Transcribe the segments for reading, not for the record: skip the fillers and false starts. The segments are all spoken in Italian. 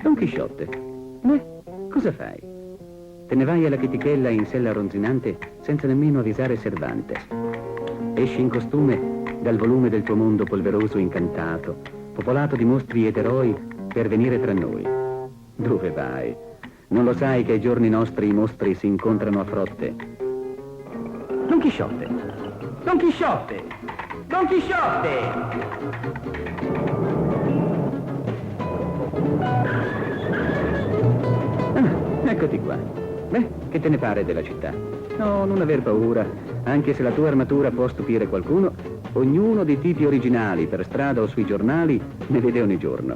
Don Chisciotte, cosa fai? Te ne vai alla chetichella in sella ronzinante senza nemmeno avvisare Cervantes. Esci in costume dal volume del tuo mondo polveroso incantato, popolato di mostri ed eroi, per venire tra noi. Dove vai? Non lo sai che ai giorni nostri i mostri si incontrano a frotte? Don Chisciotte! Don Chisciotte! Don Chisciotte! Eccoti qua. Beh, che te ne pare della città? No, non aver paura. Anche se la tua armatura può stupire qualcuno, ognuno dei tipi originali, per strada o sui giornali, ne vede ogni giorno.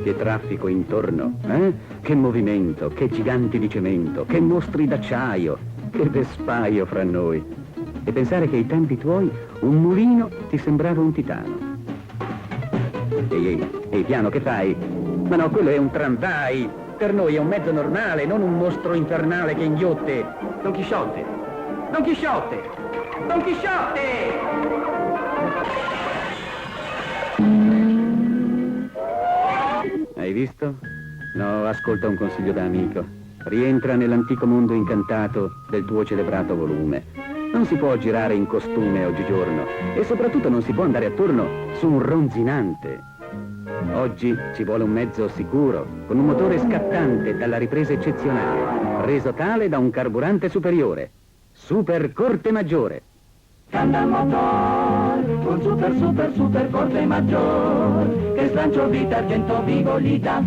Che traffico intorno, eh? Che movimento, che giganti di cemento, che mostri d'acciaio, che vespaio fra noi. E pensare che ai tempi tuoi un mulino ti sembrava un titano. Ehi, piano, che fai? Ma no, quello è un tramvai. Per noi è un mezzo normale, non un mostro infernale che inghiotte. Don Chisciotte! Don Chisciotte! Don Chisciotte! Hai visto? No, ascolta un consiglio da amico. Rientra nell'antico mondo incantato del tuo celebrato volume. Non si può girare in costume oggigiorno e soprattutto non si può andare attorno su un ronzinante. Oggi ci vuole un mezzo sicuro, con un motore scattante dalla ripresa eccezionale, reso tale da un carburante superiore. Super Corte Maggiore. Canta il motore, un super Corte Maggiore, che slancio vita argento vivo gli dà,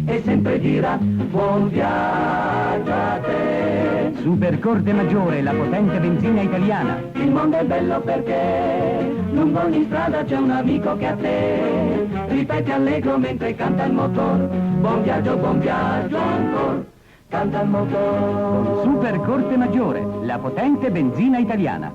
e sempre dirà, buon viaggio a te. Super Corte Maggiore, la potente benzina italiana. Il mondo è bello perché lungo ogni strada c'è un amico che a te ripete allegro mentre canta il motor. Buon viaggio ancora, canta il motor. Super Corte Maggiore, la potente benzina italiana.